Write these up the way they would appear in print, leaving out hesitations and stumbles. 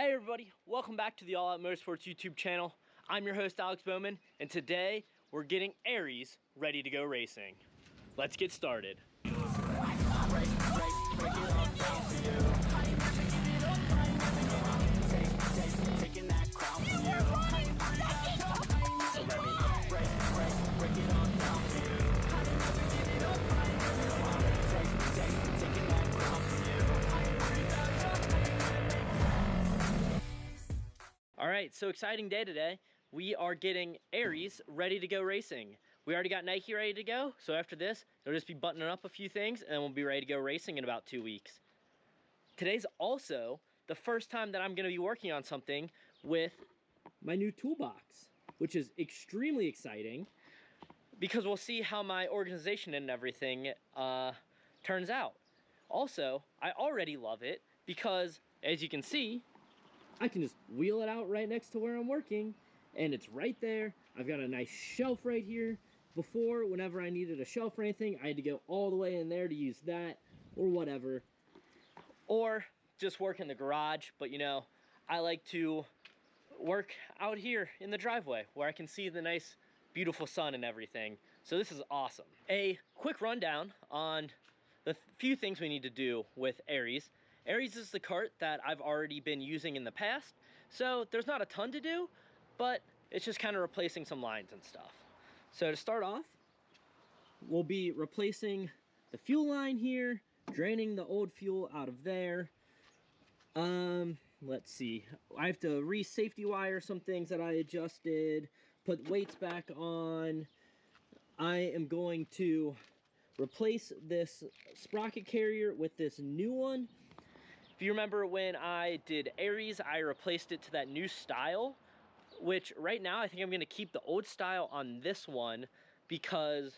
Hey everybody, welcome back to the All Out Motorsports YouTube channel. I'm your host Alex Bowman, and today we're getting Aries ready to go racing. Let's get started. Alright, so exciting day today. We are getting Aries ready to go racing. We already got Nike ready to go, so after this, they'll just be buttoning up a few things and then we'll be ready to go racing in about 2 weeks. Today's also the first time that I'm going to be working on something with my new toolbox, which is extremely exciting because we'll see how my organization and everything turns out. Also, I already love it because, as you can see, I can just wheel it out right next to where I'm working, and it's right there. I've got a nice shelf right here. Before, whenever I needed a shelf or anything, I had to go all the way in there to use that, or whatever. Or just work in the garage, but you know, I like to work out here in the driveway, where I can see the nice, beautiful sun and everything. So this is awesome. A quick rundown on the few things we need to do with Aries. Aries is the cart that I've already been using in the past, so there's not a ton to do, but it's just kind of replacing some lines and stuff. So to start off, we'll be replacing the fuel line here, draining the old fuel out of there. Let's see, I have to re-safety wire some things that I adjusted, put weights back on. I am going to replace this sprocket carrier with this new one. If you remember when I did Aries, I replaced it to that new style, which right now I think I'm going to keep the old style on this one because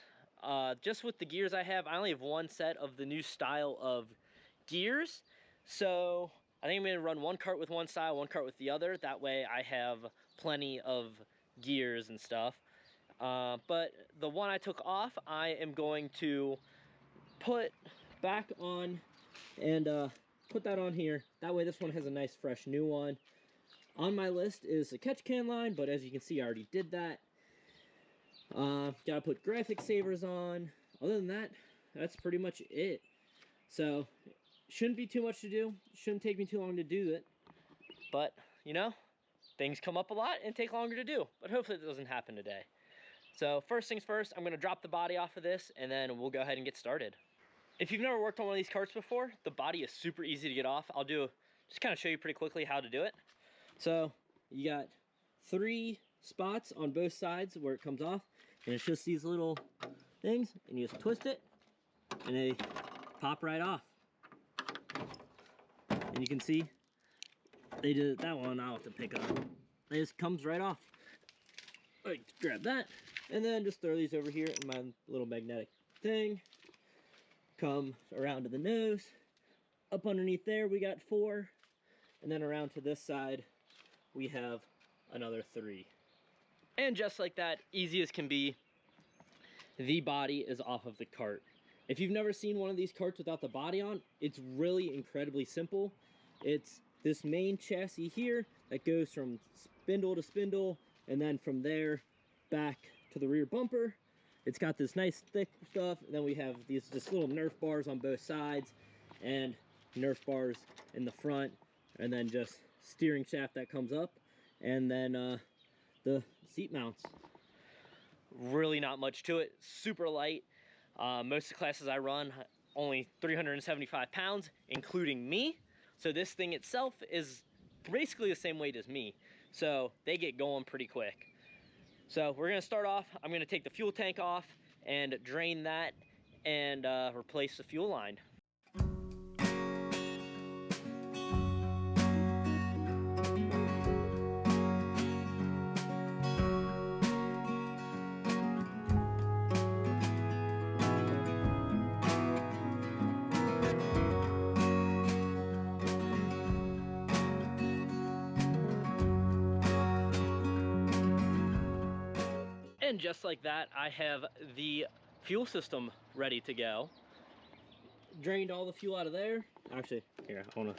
just with the gears I have, I only have one set of the new style of gears. So I think I'm going to run one cart with one style, one cart with the other. That way I have plenty of gears and stuff. But the one I took off, I am going to put back on and put that on here. That way this one has a nice fresh new one. On my list is a catch can line, but as you can see I already did that. Gotta put graphic savers on. Other than that, that's pretty much it. So shouldn't be too much to do, shouldn't take me too long to do it, but you know, things come up a lot and take longer to do, but hopefully it doesn't happen today. So first things first, I'm going to drop the body off of this and then we'll go ahead and get started. If you've never worked on one of these carts before, the body is super easy to get off. I'll just kind of show you pretty quickly how to do it. So you got 3 spots on both sides where it comes off, and it's just these little things, and you just twist it and they pop right off. And you can see they did that one. I'll have to pick up. It just comes right off. Like, grab that and then just throw these over here in my little magnetic thing. Come around to the nose, up underneath there we got 4, and then around to this side we have another 3. And just like that, easy as can be, the body is off of the cart. If you've never seen one of these carts without the body on, it's really incredibly simple. It's this main chassis here that goes from spindle to spindle, and then from there back to the rear bumper. It's got this nice thick stuff, and then we have these just little Nerf bars on both sides, and Nerf bars in the front, and then just steering shaft that comes up, and then the seat mounts. Really not much to it, super light. Most of the classes I run, only 375 pounds, including me. So this thing itself is basically the same weight as me. So they get going pretty quick. So we're gonna start off, I'm gonna take the fuel tank off and drain that and replace the fuel line. And just like that, I have the fuel system ready to go. Drained all the fuel out of there. Actually, here, I wanna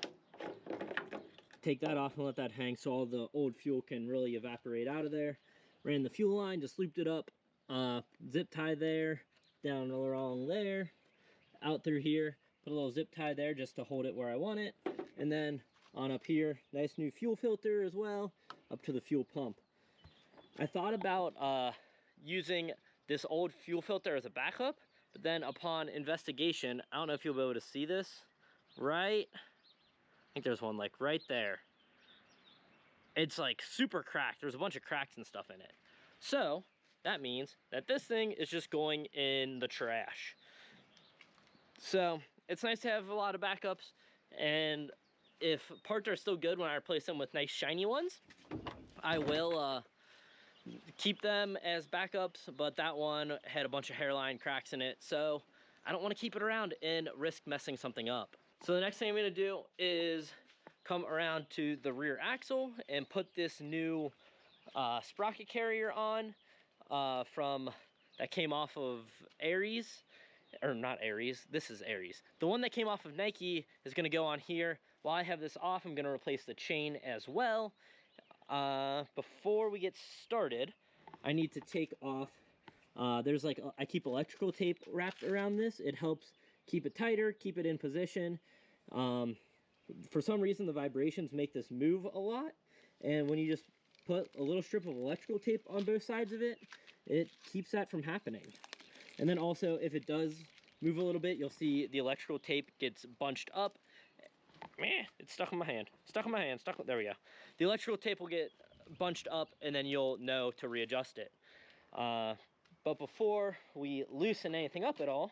take that off and let that hang so all the old fuel can really evaporate out of there. Ran the fuel line, just looped it up, zip tie there, down along there, out through here, put a little zip tie there just to hold it where I want it, and then on up here, nice new fuel filter as well, up to the fuel pump. I thought about using this old fuel filter as a backup, but then upon investigation, I don't know if you'll be able to see this, right? I think there's one like right there. It's like super cracked. There's a bunch of cracks and stuff in it. So that means that this thing is just going in the trash. So it's nice to have a lot of backups, and if parts are still good when I replace them with nice shiny ones, I will keep them as backups, but that one had a bunch of hairline cracks in it, so I don't want to keep it around and risk messing something up. So the next thing I'm going to do is come around to the rear axle and put this new sprocket carrier on from that came off of Aries, or not Aries, this is Aries. The one that came off of Nike is going to go on here. While I have this off, I'm going to replace the chain as well. Before we get started, I need to take off, there's like, I keep electrical tape wrapped around this. It helps keep it tighter, keep it in position. For some reason, the vibrations make this move a lot, and when you just put a little strip of electrical tape on both sides of it, it keeps that from happening. And then also, if it does move a little bit, you'll see the electrical tape gets bunched up. Man, it's stuck in my hand. Stuck in my hand. There we go. The electrical tape will get bunched up, and then you'll know to readjust it. But before we loosen anything up at all,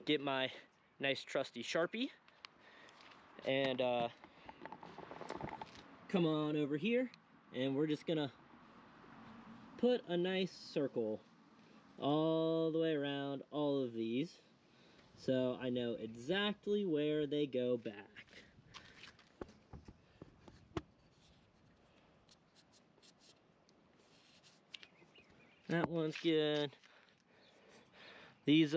get my nice trusty Sharpie and come on over here, and we're just gonna put a nice circle all the way around all of these, so I know exactly where they go back. That one's good. These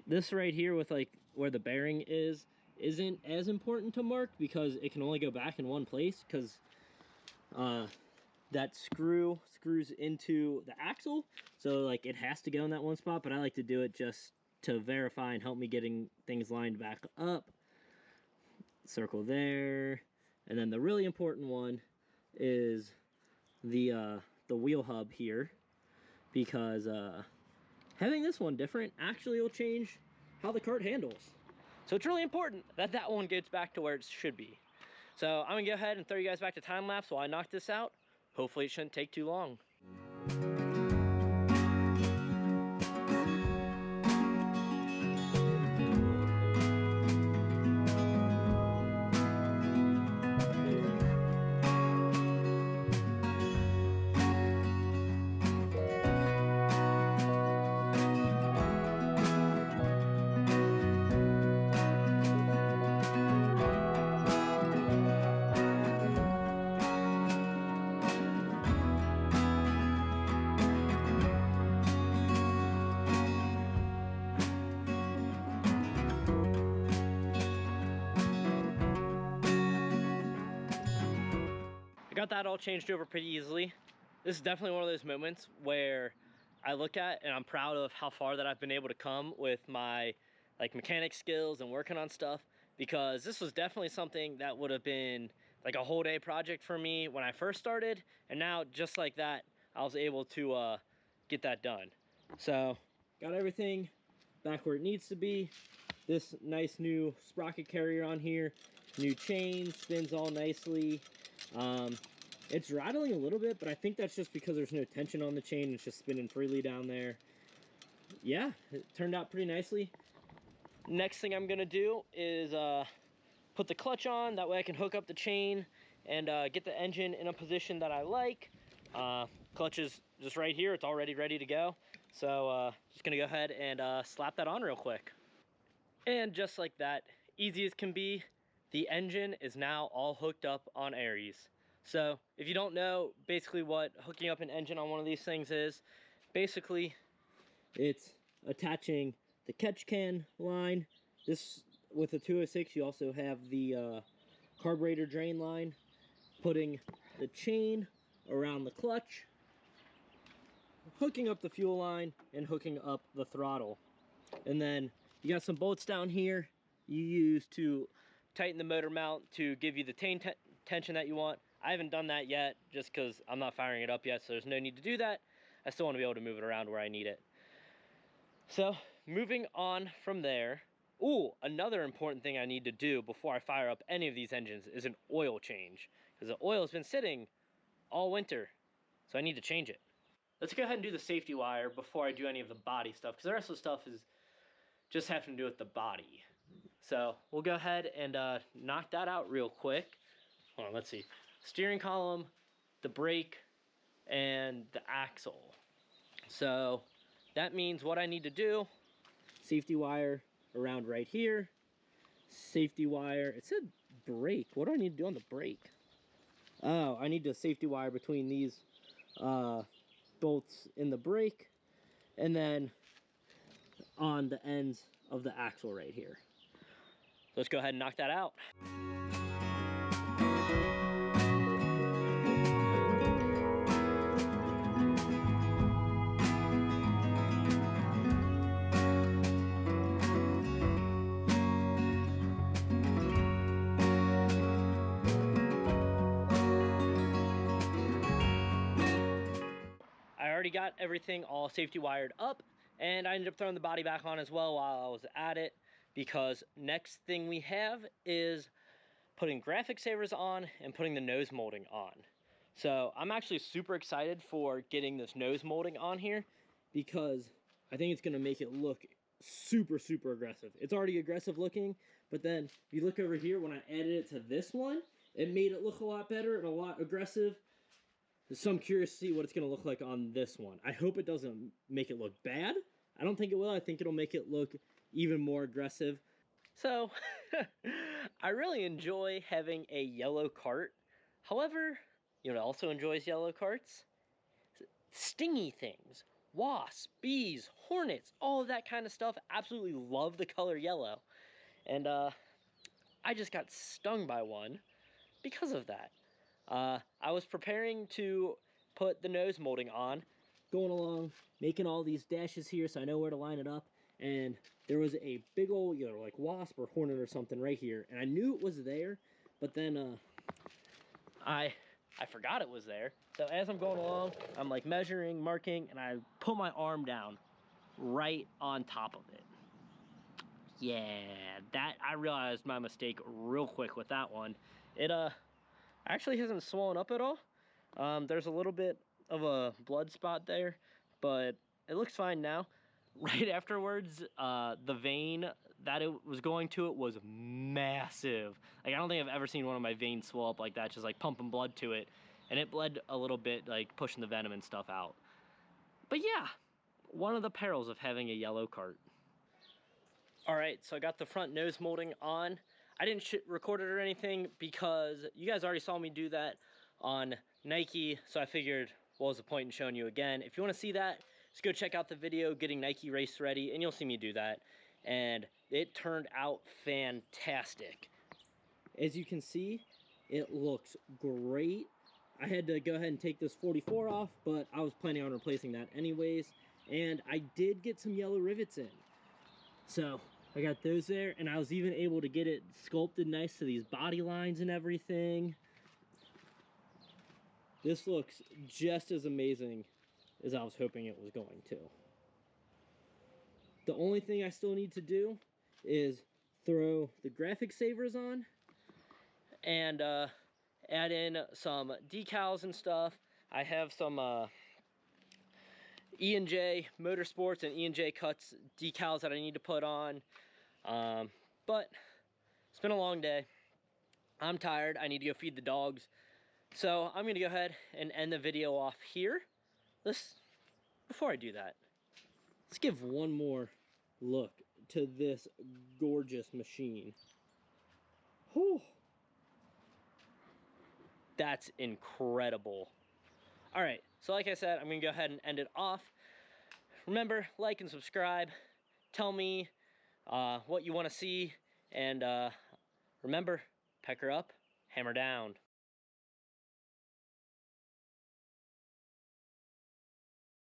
this right here with like where the bearing is isn't as important to mark because it can only go back in one place, because that screw screws into the axle, so like it has to go in that one spot, but I like to do it just to verify and help me getting things lined back up. Circle there, and then the really important one is the wheel hub here, because having this one different actually will change how the kart handles. So it's really important that that one gets back to where it should be. So I'm gonna go ahead and throw you guys back to time lapse while I knock this out. Hopefully it shouldn't take too long. I got that all changed over pretty easily. This is definitely one of those moments where I look at and I'm proud of how far that I've been able to come with my like mechanic skills and working on stuff, because this was definitely something that would have been like a whole day project for me when I first started, and now just like that I was able to get that done. So got everything back where it needs to be. This nice new sprocket carrier on here, new chain, spins all nicely. It's rattling a little bit, but I think that's just because there's no tension on the chain. It's just spinning freely down there. Yeah, it turned out pretty nicely. Next thing I'm gonna do is put the clutch on. That way I can hook up the chain and get the engine in a position that I like. Clutch is just right here. It's already ready to go. So just gonna go ahead and slap that on real quick. And just like that, easy as can be, the engine is now all hooked up on Aries. So if you don't know basically what hooking up an engine on one of these things is, basically it's attaching the catch can line. This, with the 206, you also have the carburetor drain line, putting the chain around the clutch, hooking up the fuel line, and hooking up the throttle. And then you got some bolts down here you use to tighten the motor mount to give you the tension that you want. I haven't done that yet just because I'm not firing it up yet, so there's no need to do that. I still want to be able to move it around where I need it. So moving on from there, another important thing I need to do before I fire up any of these engines is an oil change, because the oil has been sitting all winter, so I need to change it. Let's go ahead and do the safety wire before I do any of the body stuff, because the rest of the stuff is just having to do with the body. So we'll go ahead and knock that out real quick. Hold on, let's see. Steering column, the brake, and the axle. So that means what I need to do, safety wire around right here, safety wire, it said brake. What do I need to do on the brake? Oh, I need to safety wire between these bolts in the brake, and then on the ends of the axle right here. Let's go ahead and knock that out. I already got everything all safety wired up, and I ended up throwing the body back on as well while I was at it, because next thing we have is putting graphic savers on and putting the nose molding on. So I'm actually super excited for getting this nose molding on here, because I think it's going to make it look super, super aggressive. It's already aggressive looking, but then if you look over here, when I added it to this one, it made it look a lot better and a lot aggressive. So I'm curious to see what it's going to look like on this one. I hope it doesn't make it look bad. I don't think it will. I think it'll make it look even more aggressive. So I really enjoy having a yellow kart. However, you know what also enjoys yellow karts? Stingy things. Wasps, bees, hornets, all of that kind of stuff. Absolutely love the color yellow. And I just got stung by one because of that. I was preparing to put the nose molding on, going along, making all these dashes here so I know where to line it up, and there was a big old, you know, like wasp or hornet or something right here, and I knew it was there, but then I forgot it was there. So as I'm going along, I'm like measuring, marking, and I put my arm down right on top of it. Yeah, that, I realized my mistake real quick with that one. It actually hasn't swollen up at all. There's a little bit of a blood spot there, but it looks fine now. Right afterwards, the vein that it was going to it was massive. Like, I don't think I've ever seen one of my veins swell up like that, just like pumping blood to it. And it bled a little bit, like pushing the venom and stuff out. But yeah, one of the perils of having a yellow kart. All right, so I got the front nose molding on. I didn't record it or anything because you guys already saw me do that on Nike, so I figured, what was the point in showing you again? If you want to see that, just go check out the video, Getting Nike Race Ready, and you'll see me do that. And it turned out fantastic. As you can see, it looks great. I had to go ahead and take this 44 off, but I was planning on replacing that anyways. And I did get some yellow rivets in. So I got those there, and I was even able to get it sculpted nice to these body lines and everything. This looks just as amazing as I was hoping it was going to. The only thing I still need to do is throw the graphic savers on and add in some decals and stuff. I have some E&J Motorsports and E&J Cuts decals that I need to put on. But it's been a long day. I'm tired. I need to go feed the dogs. So I'm going to go ahead and end the video off here. Before I do that, let's give one more look to this gorgeous machine. Whew. That's incredible. All right, so like I said, I'm going to go ahead and end it off. Remember, like and subscribe. Tell me what you want to see. And remember, peck her up Hammer down.